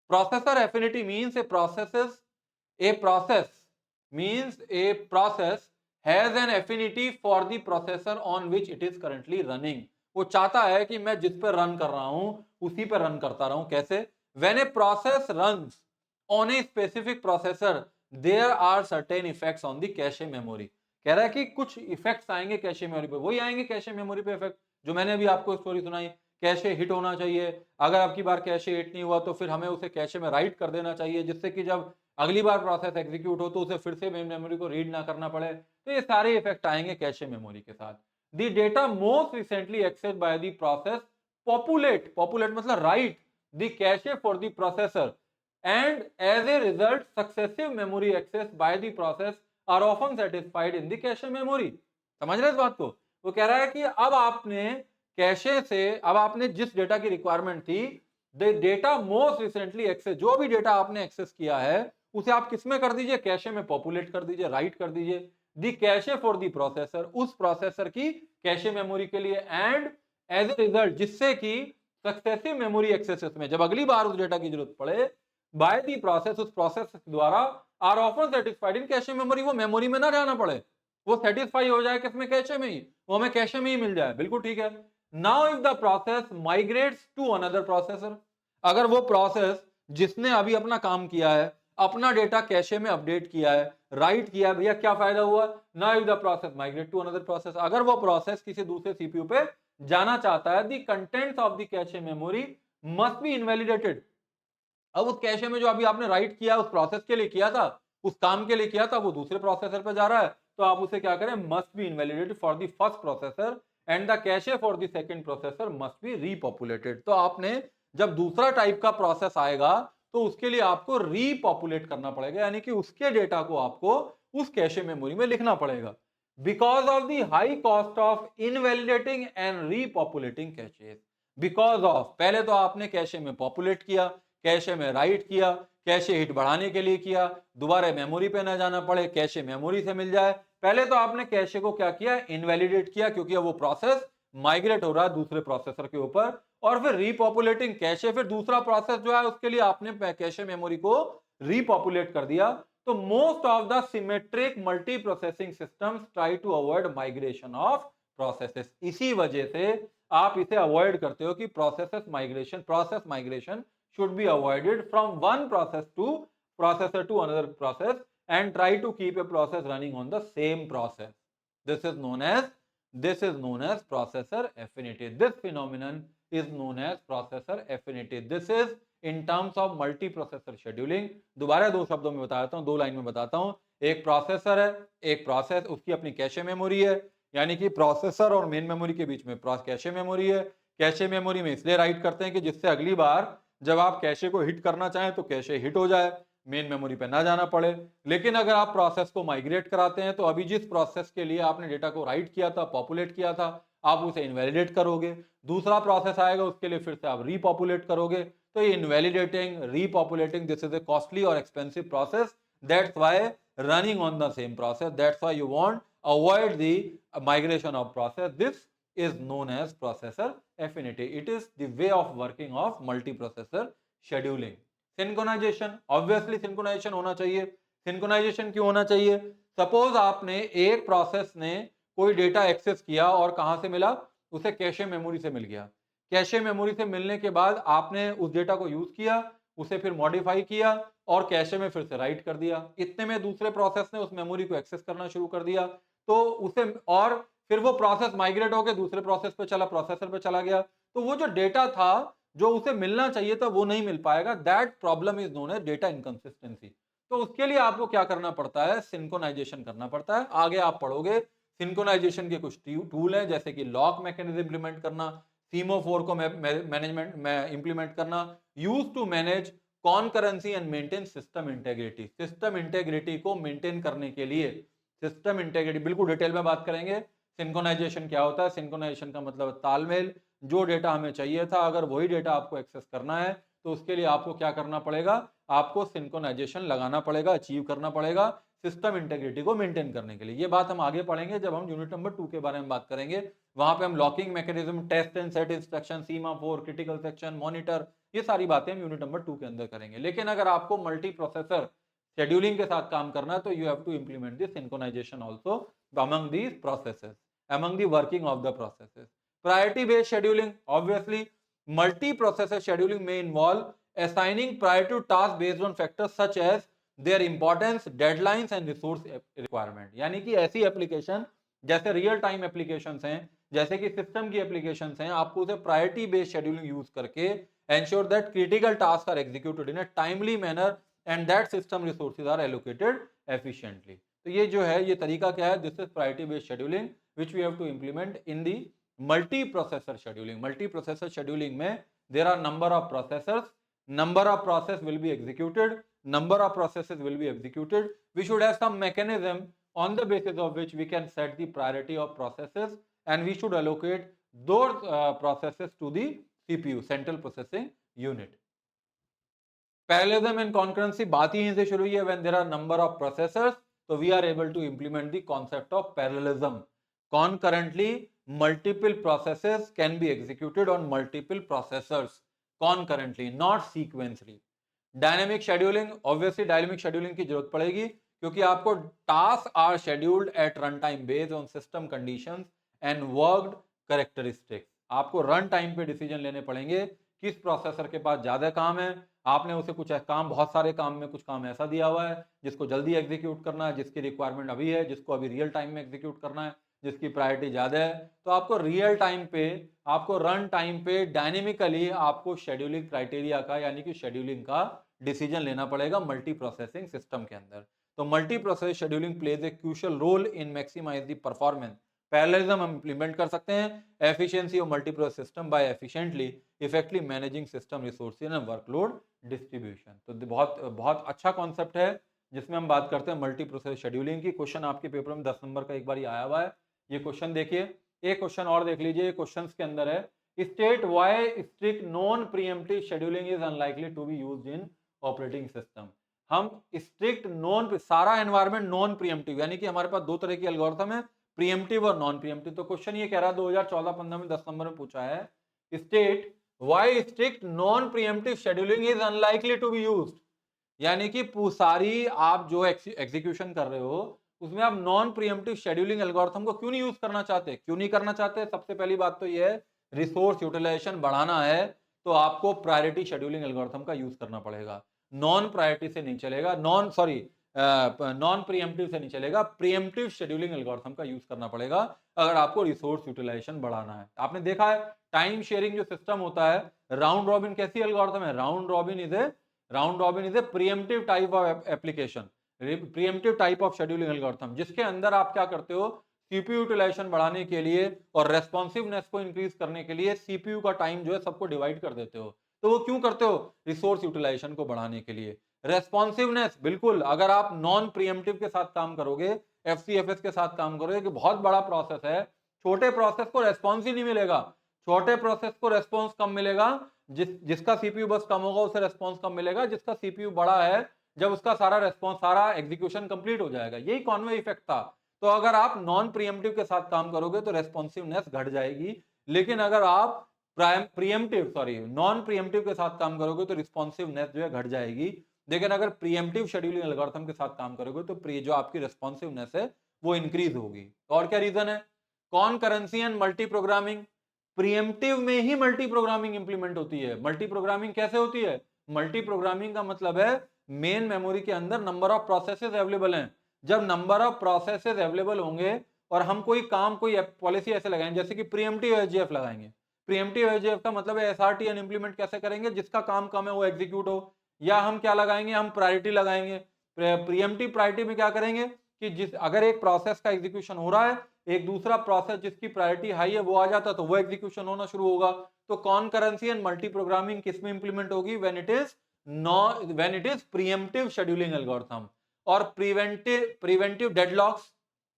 Processor affinity means a process means a process has an affinity for the processor on which it is currently running। वो चाहता है कि मैं जिस पर रन कर रहा हूं उसी पर रन करता रहूं। कैसे? when a process runs on a specific processor there are certain effects on the cache memory। कह रहा है कि कुछ इफेक्ट्स आएंगे कैशे मेमोरी पे, वही आएंगे कैशे मेमोरी पे इफेक्ट जो मैंने अभी आपको स्टोरी सुनाई। कैशे हिट होना चाहिए, अगर आपकी बार कैशे हिट नहीं हुआ तो फिर हमें उसे कैशे में राइट कर देना चाहिए, जिससे कि जब अगली बार प्रोसेस एग्जीक्यूट हो तो उसे फिर से मेन मेमोरी को रीड ना करना पड़े। तो ये सारे इफेक्ट आएंगे कैशे मेमोरी के साथ। The data most recently accessed by the process populate, populate मतलब write the cache for the processor and as a result successive memory access by the process are often satisfied in the cache memory. समझ रहे इस बात को? वो कह रहा है कि अब आपने कैशे से, अब आपने जिस डेटा की रिक्वायरमेंट थी, the data most recently access, जो भी डेटा आपने एक्सेस किया है उसे आप किसमें कर दीजिए, कैशे में पॉपुलेट कर दीजिए, राइट कर दीजिए। दी कैशे फॉर दी प्रोसेसर, उस प्रोसेसर की कैशे मेमोरी के लिए, एंड एज ए रिजल्ट, जिससे कि सक्सेसिव मेमोरी एक्सेसेस में जब अगली बार उस डेटा की जरूरत पड़े, बाय दी प्रोसेस, उस प्रोसेस द्वारा, are often satisfied in cache memory, वो मेमोरी में ना जाना पड़े, वो सेटिस्फाई हो जाए किसमें, कैशे में ही, वो हमें कैशे में ही मिल जाए। बिल्कुल ठीक है। Now if the process migrates to another processor, अगर वो प्रोसेस जिसने अभी अपना काम किया है, अपना डेटा कैशे में अपडेट किया है, राइट किया है, भैया क्या फायदा हुआ, ना if the process migrate to another process, अगर वो प्रोसेस किसी दूसरे सीपीयू पे जाना चाहता है, the contents of the cache memory must be invalidated. अब उस कैशे में जो अभी आपने राइट किया उस प्रोसेस के लिए किया था, उस काम के लिए किया था, वो दूसरे प्रोसेसर पे जा रहा है, तो आप उसे क्या करें, must be invalidated for the first processor and the cache for the second processor must be repopulated. तो आपने जब दूसरा टाइप का प्रोसेस आएगा तो उसके लिए आपको रीपॉपुलेट करना पड़ेगा, यानी कि उसके डेटा को आपको उस कैशे मेमोरी में लिखना पड़ेगा। Because of the high cost of invalidating and repopulating caches, because of, पहले तो आपने कैशे में पॉपुलेट किया, कैशे में राइट किया, कैशे हिट बढ़ाने के लिए किया, दोबारा मेमोरी पे ना जाना पड़े, कैशे मेमोरी से मिल जाए। पहले तो आपने कैशे को क्या किया, इनवैलिडेट किया, क्योंकि अब वो प्रोसेस माइग्रेट हो रहा है दूसरे प्रोसेसर के ऊपर, और फिर रीपॉपुलेटिंग कैशे, फिर दूसरा प्रोसेस जो है उसके लिए आपने कैशे मेमोरी को रीपॉपुलेट कर दिया। तो most of the symmetric multi processing systems try to avoid migration of processes. इसी वजह से आप इसे अवॉइड करते हो कि process migration should be avoided from one processor to another process and try to keep a process running on the same process. This is known as processor affinity. This phenomenon is known as processor affinity. This is in terms of multiprocessor scheduling। दोबारा दो शब्दों में बताता हूं, दो line में बताता हूं। एक प्रोसेसर है, एक प्रोसेस, उसकी अपनी कैशे मेमोरी है, यानी कि प्रोसेसर और मेन मेमोरी के बीच में कैशे मेमोरी है। कैशे मेमोरी में इसलिए राइट करते हैं कि जिससे अगली बार जब आप कैशे को हिट करना चाहें तो कैशे हिट हो जाए, मेन मेमोरी पे ना जाना पड़े। लेकिन अगर आप प्रोसेस को माइग्रेट कराते हैं तो अभी जिस प्रोसेस के लिए आपने डेटा को राइट किया था, पॉपुलेट किया था, आप उसे इनवैलिडेट करोगे, दूसरा प्रोसेस आएगा उसके लिए फिर से आप रीपॉपुलेट करोगे। तो ये invalidating, repopulating, this is a costly और expensive process. That's why running on the same process, that's why you want avoid the migration of process. This is known as processor affinity. It is the way of working of multiprocessor scheduling. Synchronization, obviously synchronization होना चाहिए। Synchronization क्यों होना चाहिए? Suppose आपने एक process ने कोई data access किया और कहां से मिला, उसे कैशे मेमोरी से मिल गया। कैशे मेमोरी से मिलने के बाद आपने उस डेटा को यूज किया, उसे फिर मॉडिफाई किया और कैशे में फिर से राइट कर दिया। इतने में दूसरे प्रोसेस ने उस मेमोरी को एक्सेस करना शुरू कर दिया, तो उसे, और फिर वो प्रोसेस माइग्रेट होकर दूसरे प्रोसेस पे चला, प्रोसेसर पे चला गया, तो वो जो डेटा था जो उसे मिलना चाहिए था वो नहीं मिल पाएगा। That problem is known as data inconsistency. तो उसके लिए आपको क्या करना पड़ता है, सिंक्रोनाइजेशन करना पड़ता है। आगे आप पढ़ोगे सिंक्रोनाइजेशन के कुछ टूल हैं, जैसे कि लॉक मैकेनिज्म इंप्लीमेंट करना, सीमोफोर को मैनेजमेंट में इंप्लीमेंट करना, use to manage concurrency and maintain system integrity. System integrity को मेंटेन करने के लिए, सिस्टम इंटेग्रिटी बिल्कुल डिटेल में बात करेंगे। सिंक्रोनाइजेशन क्या होता है, सिंक्रोनाइजेशन का मतलब तालमेल, जो डेटा हमें चाहिए था अगर वही डेटा आपको एक्सेस करना है तो उसके लिए आपको क्या करना पड़ेगा, आपको सिंक्रोनाइजेशन लगाना पड़ेगा, अचीव करना पड़ेगा सिस्टम इंटेग्रिटी को मेंटेन करने के लिए। ये बात हम आगे पढ़ेंगे जब हम यूनिट नंबर 2 के बारे में बात करेंगे। वहां पे हम locking mechanism, test and set instruction, semaphore, critical section, monitor, ये सारी बातें हम यूनिट नंबर 2 के अंदर करेंगे। लेकिन अगर आपको मल्टी प्रोसेसर शेड्यूलिंग के साथ काम करना है तो you have to implement this synchronization also among these processes, among the working of the processes. Priority based scheduling, obviously multi-processor scheduling may involve assigning priority to tasks based on factors such as their importance, deadlines and resource requirement. यानी कि ऐसी application जैसे real time applications हैं, जैसे कि system की applications हैं, आपको उसे प्रायोरिटी बेस्ड शेड्यूलिंग यूज करके ensure that critical task are executed in a timely manner and that system resources are allocated efficiently. तो ये जो है, ये तरीका क्या है, this is priority based scheduling which we have to implement in the multi processor scheduling. Multi processor scheduling में there are number of processors, number of process will be executed, number of processes will be executed. We should have some mechanism on the basis of which we can set the priority of processes and we should allocate those processes to the CPU, central processing unit. Parallelism and concurrency बात ही यहीं से शुरू हुई है। when there are number of processors so we are able to implement the concept of parallelism. Concurrently multiple processes can be executed on multiple processors concurrently, not sequentially. Dynamic scheduling, obviously dynamic scheduling की जरूरत पड़ेगी क्योंकि आपको task are scheduled at run time based on system conditions and workload characteristics. आपको run time पे decision लेने पड़ेंगे, किस प्रोसेसर के पास ज्यादा काम है, आपने उसे कुछ काम, बहुत सारे काम में कुछ काम ऐसा दिया हुआ है जिसको जल्दी एग्जीक्यूट करना है, जिसकी रिक्वायरमेंट अभी है, जिसको अभी रियल टाइम में एग्जीक्यूट करना है, जिसकी प्रायोरिटी ज्यादा है, तो आपको रियल टाइम पे, आपको रन टाइम पे डायनेमिकली आपको शेड्यूलिंग क्राइटेरिया का, यानी कि शेड्यूलिंग का डिसीजन लेना पड़ेगा मल्टी प्रोसेसिंग सिस्टम के अंदर। तो multi process scheduling plays a crucial role in maximize the performance. Parallelism हम इंप्लीमेंट कर सकते हैं, efficiency of multi process system by efficiently effectively managing system resources and workload distribution. तो बहुत बहुत अच्छा कॉन्सेप्ट है जिसमें हम बात करते हैं मल्टी प्रोसेस शेड्यूलिंग की। क्वेश्चन आपके पेपर में 10 नंबर का एक बार आया हुआ है, ये क्वेश्चन देखिए। एक क्वेश्चन और देख लीजिए, क्वेश्चंस के अंदर है state why strict non preemptive scheduling is unlikely to be used in operating system. हम स्ट्रिक्ट नॉन, सारा एनवायरनमेंट नॉन प्रीएम्प्टिव, यानी कि हमारे पास दो तरह की एल्गोरिथम है, प्रीएम्प्टिव और नॉन प्रीएम्प्टिव। तो क्वेश्चन ये कह रहा है 2014-15 में 10 नंबर में पूछा है, state why strict non preemptive scheduling is unlikely to be used. यानी कि सारी आप जो एग्जीक्यूशन कर रहे हो उसमें आप नॉन प्रीएम्प्टिव शेड्यूलिंग एल्गोरिथम को क्यों नहीं यूज करना चाहते, क्यों नहीं करना चाहते? सबसे पहली बात तो ये है, रिसोर्स यूटिलाइजेशन बढ़ाना है तो आपको प्रायोरिटी शेड्यूलिंग एल्गोरिथम का यूज करना पड़ेगा। नॉन प्रायोरिटी से नहीं चलेगा, नॉन प्रीएम्प्टिव से नहीं चलेगा, प्रीएम्प्टिव शेड्यूलिंग एल्गोरिथम का यूज करना पड़ेगा अगर आपको रिसोर्स यूटिलाइजेशन बढ़ाना है। आपने देखा है टाइम शेयरिंग जो सिस्टम होता है, राउंड रॉबिन कैसी एल्गोरिथम है? Round robin is a pre-emptive type of application, pre-emptive type of scheduling algorithm, जिसके अंदर आप क्या करते हो, सीपीयू यूटिलाइजेशन बढ़ाने के लिए और रेस्पॉन्सिवनेस को इंक्रीज करने के लिए सीपीयू का टाइम जो है सबको डिवाइड कर देते हो। तो वो क्यों करते हो? रिसोर्स यूटिलाइजेशन को बढ़ाने के लिए। रेस्पॉन्सिवनेस, बिल्कुल, अगर आप नॉन प्रीएम्प्टिव के साथ काम करोगे, एफसीएफएस के साथ काम करोगे कि बहुत बड़ा प्रोसेस है, छोटे प्रोसेस को रेस्पॉन्स ही नहीं मिलेगा, छोटे प्रोसेस को रेस्पॉन्स कम मिलेगा, जिसका सीपीयू बस कम होगा उसे रेस्पॉन्स कम मिलेगा, जिसका सीपीयू बड़ा है जब उसका सारा रेस्पॉन्स, सारा एग्जीक्यूशन कंप्लीट हो जाएगा। यही कॉन्वे इफेक्ट था। तो अगर आप नॉन प्रीएम्प्टिव के साथ काम करोगे तो रेस्पॉन्सिवनेस घट जाएगी, लेकिन अगर आप नॉन प्रीएम्प्टिव के साथ काम करोगे तो रिस्पॉन्सिवनेस जो है घट जाएगी। लेकिन अगर प्रीएम्प्टिव शेड्यूलिंग एल्गोरिथम के साथ काम करोगे तो जो आपकी रेस्पॉन्सिवनेस है वो इंक्रीज होगी। और क्या रीजन है? Concurrency and multi programming. Pre-emptive में ही मल्टी प्रोग्रामिंग इंप्लीमेंट होती है। मल्टी प्रोग्रामिंग कैसे होती है? मल्टी प्रोग्रामिंग का मतलब है मेन मेमोरी के अंदर नंबर ऑफ प्रोसेसेस अवेलेबल हैं। जब नंबर ऑफ प्रोसेसेस अवेलेबल होंगे और हम कोई काम, कोई पॉलिसी ऐसे लगाएंगे जैसे कि प्रीएम्प्टिव एसजीएफ लगाएंगे। प्रीएम्प्टिव एसजीएफ का मतलब है एसआरटी इम्प्लीमेंट कैसे करेंगे, जिसका काम कम है वो एग्जीक्यूट हो। या हम क्या लगाएंगे, हम प्रायोरिटी लगाएंगे। प्रीएम्प्टिव प्रायोरिटी में क्या करेंगे कि अगर एक प्रोसेस का एग्जीक्यूशन हो रहा है, एक दूसरा प्रोसेस जिसकी प्रायोरिटी हाई है वो आ जाता है, तो वो एग्जीक्यूशन होना शुरू होगा। तो कॉनकरेंसी एंड मल्टी प्रोग्रामिंग किस में इंप्लीमेंट होगी, when it is pre-emptive scheduling algorithm. और प्रिवेंटिव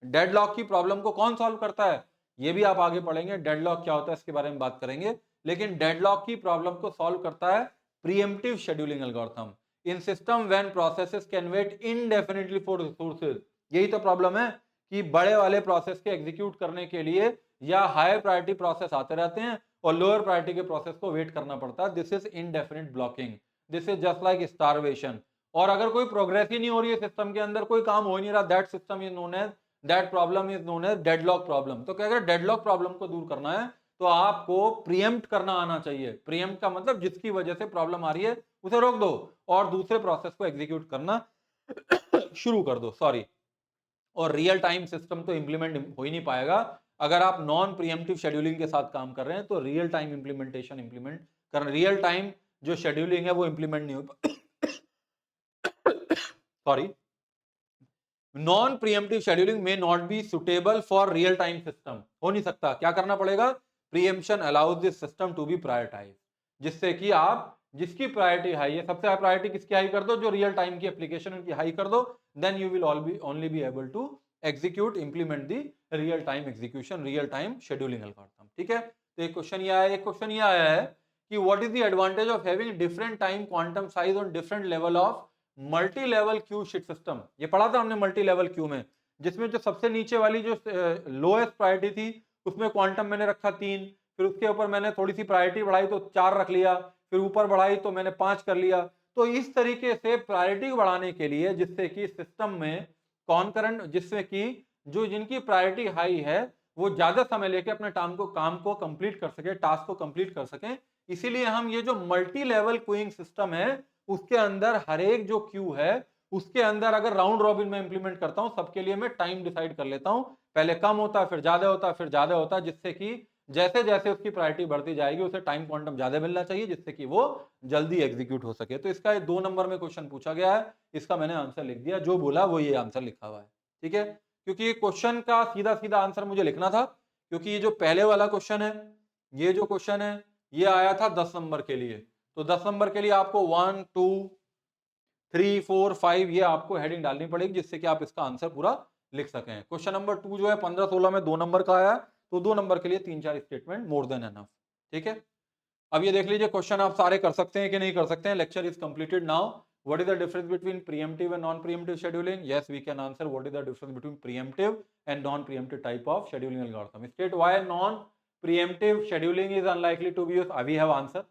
डेडलॉक की प्रॉब्लम को कौन सॉल्व करता है, ये भी आप आगे पढ़ेंगे, डेडलॉक क्या होता है इसके बारे में बात करेंगे। लेकिन डेडलॉक की प्रॉब्लम को सॉल्व करता है preemptive scheduling algorithm in system when processes can wait indefinitely for resources. यही तो प्रॉब्लम है कि बड़े वाले प्रोसेस के एग्जीक्यूट करने के लिए या हायर प्रायोरिटी प्रोसेस आते रहते हैं और लोअर प्रायोरिटी के प्रोसेस को वेट करना पड़ता है। This is indefinite blocking, this is just like starvation. और अगर कोई प्रोग्रेस ही नहीं हो रही है सिस्टम के अंदर, कोई काम हो ही नहीं रहा, that system is known as, that problem is known as deadlock problem. तो क्या अगर डेडलॉक प्रॉब्लम को दूर करना है तो आपको प्रीएम्प्ट करना आना चाहिए। प्रीएम्प्ट का मतलब जिसकी वजह से प्रॉब्लम आ रही है उसे रोक दो और दूसरे प्रोसेस को एग्जीक्यूट करना शुरू कर दो, सॉरी। और रियल टाइम सिस्टम तो इंप्लीमेंट हो ही नहीं पाएगा अगर आप नॉन प्रीएम्प्टिव शेड्यूलिंग के साथ काम कर रहे हैं। तो रियल टाइम इंप्लीमेंटेशन इंप्लीमेंट करना, रियल टाइम जो शेड्यूलिंग है वो इंप्लीमेंट नहीं हो सॉरी, नॉन प्रीएम्प्टिव शेड्यूलिंग में not be suitable for real time system, हो नहीं सकता। क्या करना पड़ेगा, preemption allows this system to be prioritize, जिससे कि आप जिसकी प्रायोरिटी हाई है, सबसे हाई प्रायोरिटी किसकी हाई कर दो, जो रियल टाइम की एप्लीकेशन उनकी हाई कर दो, then you will only be able to execute implement the real time execution, real time scheduling algorithm. ठीक है, तो एक क्वेश्चन ये आया, एक क्वेश्चन ये आया है कि what is the advantage of having different time quantum size on different level of multi level Q sheet system. ये पढ़ा था हमने मल्टी लेवल क्यू में, जिसमें जो सबसे नीचे वाली जो लोएस्ट प्रायोरिटी थी उसमें क्वांटम मैंने रखा 3, फिर उसके ऊपर मैंने थोड़ी सी प्रायोरिटी बढ़ाई तो 4 रख लिया, फिर ऊपर बढ़ाई तो मैंने 5 कर लिया। तो इस तरीके से प्रायोरिटी बढ़ाने के लिए, जिससे कि सिस्टम में कॉन्करेंट, जिससे कि जो जिनकी प्रायोरिटी हाई है वो ज्यादा समय लेके अपने काम को कंप्लीट कर सके, टास्क को कंप्लीट कर सके, इसीलिए हम ये जो मल्टी लेवल क्यूइंग सिस्टम है उसके अंदर हर एक जो क्यू है उसके अंदर अगर राउंड रॉबिन में इंप्लीमेंट करता हूं, सबके लिए मैं टाइम डिसाइड कर लेता हूं, पहले कम होता है फिर ज्यादा होता है फिर ज्यादा होता है, जिससे कि जैसे जैसे उसकी प्रायोरिटी बढ़ती जाएगी उसे टाइम क्वांटम ज्यादा मिलना चाहिए, जिससे कि वो जल्दी एग्जीक्यूट हो सके। तो इसका 2 नंबर में क्वेश्चन पूछा गया है, इसका मैंने आंसर लिख दिया, जो बोला वो ये आंसर लिखा हुआ है। ठीक है, क्योंकि क्वेश्चन का सीधा सीधा आंसर मुझे लिखना था, क्योंकि ये जो पहले वाला क्वेश्चन है, ये जो क्वेश्चन है ये आया था 10 नंबर के लिए। तो 10 नंबर के लिए आपको 1 2 3 4 5 ये आपको हेडिंग डालनी पड़ेगी, जिससे कि आप इसका आंसर पूरा लिख सकें। क्वेश्चन नंबर 2 जो है 15-16 में 2 नंबर का आया, तो 2 नंबर के लिए 3-4 स्टेटमेंट मोर देन एनफ। ठीक है, अब ये देख लीजिए क्वेश्चन आप सारे कर सकते हैं कि नहीं कर सकते हैं। Lecture is completed now. What is the difference between preemptive and non preemptive scheduling? Yes, we can answer what is the difference between preemptive and non preemptive type of scheduling algorithm. State why non preemptive scheduling is unlikely to be used. We have answer.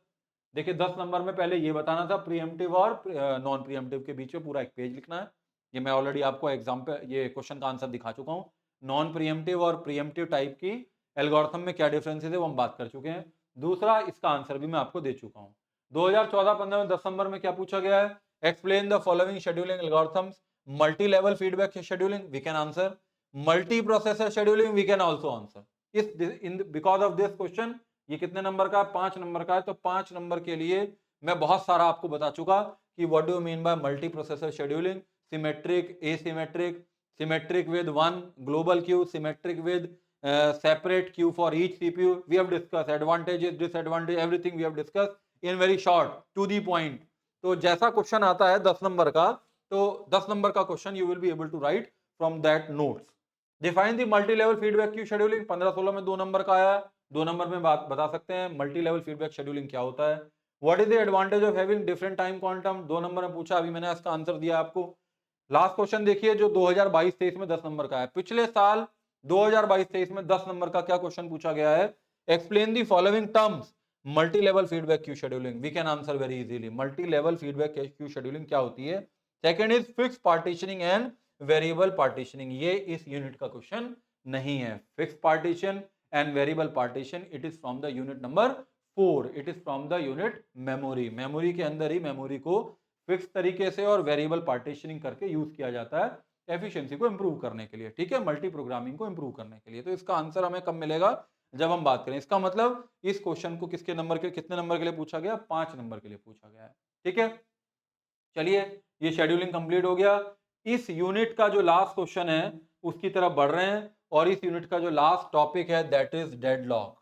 देखिए 10 number में पहले ये बताना था pre-emptive और non pre-emptive के बीच में पूरा एक पेज लिखना है। ये मैं ऑलरेडी आपको एग्जाम पे ये क्वेश्चन का आंसर दिखा चुका हूँ। नॉन प्रीएम्प्टिव और प्रीएम्प्टिव टाइप की एल्गोरिथम में क्या डिफरेंसेस है वो हम बात कर चुके हैं। दूसरा, इसका आंसर भी मैं आपको दे चुका हूँ। 2014-15 में 10 नंबर में क्या पूछा गया है? Explain the following scheduling algorithms. Multi level feedback scheduling, we can answer. Multi processor scheduling, we can also answer. Because of this question, ये कितने नंबर का है? 5 नंबर का है। तो 5 नंबर के लिए मैं बहुत सारा आपको बता चुका कि what do you mean by multi processor scheduling, symmetric, asymmetric, symmetric with one global queue, symmetric with separate queue for each CPU. We have discussed advantages, disadvantages, everything we have discussed in very short, to the point. तो जैसा question आता है 10 number का, तो 10 number का question you will be able to write from that notes. Define the multi-level feedback queue scheduling. 15-16 में 2 number का आया, 2 नंबर में बात बता सकते हैं मल्टी लेवल फीडबैक शेड्यूलिंग क्या होता है। What is the advantage of having different time quantum, 2 number में पूछा, अभी मैंने इसका आंसर दिया आपको। लास्ट क्वेश्चन देखिए जो 2022-23 में 10 नंबर का है। पिछले साल 2022-23 में 10 नंबर का क्या क्वेश्चन पूछा गया है? Explain the following terms multi level feedback queue scheduling. We can answer very easily. Multi level feedback queue scheduling क्या होती है? Second is fix partitioning and variable partitioning. ये इस यूनिट का क्वेश्चन नहीं है। Fix partition and variable partition, it is from the unit number 4, it is from the unit memory. Memory के अंदर ही मेमोरी को फिक्स तरीके से और वेरिएबल पार्टीशनिंग करके यूज किया जाता है। एफिशिएंसी को इंप्रूव करने के लिए, ठीक है, मल्टी प्रोग्रामिंग को इंप्रूव करने के लिए। तो इसका आंसर हमें कब मिलेगा, जब हम बात करें। इसका मतलब इस क्वेश्चन को किसके नंबर के, कितने नंबर के लिए पूछा गया, 5 नंबर के लिए पूछा गया है, ठीक है। चलिए, ये शेड्यूलिंग कंप्लीट हो गया। इस यूनिट का जो लास्ट क्वेश्चन है उसकी तरफ बढ़ रहे हैं, और इस यूनिट का जो लास्ट टॉपिक है that is deadlock.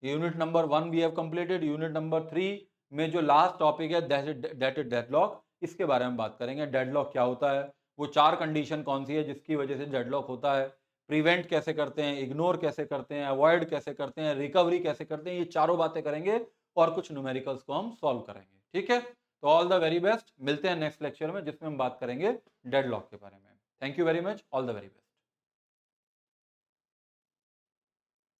Unit number 1 we have completed, unit number 3 में जो लास्ट टॉपिक है दैट इज डेडलॉक, इसके बारे में बात करेंगे। डेडलॉक क्या होता है, वो 4 कंडीशन कौन सी है जिसकी वजह से डेडलॉक होता है, प्रिवेंट कैसे करते हैं, इग्नोर कैसे करते हैं, अवॉइड कैसे करते हैं, रिकवरी कैसे करते हैं, ये चारों बातें करेंगे और कुछ न्यूमेरिकल्स को हम सॉल्व करेंगे, ठीक है। तो ऑल द वेरी बेस्ट, मिलते हैं नेक्स्ट लेक्चर में जिसमें हम बात करेंगे डेडलॉक के बारे में। Thank you very much, all the very best.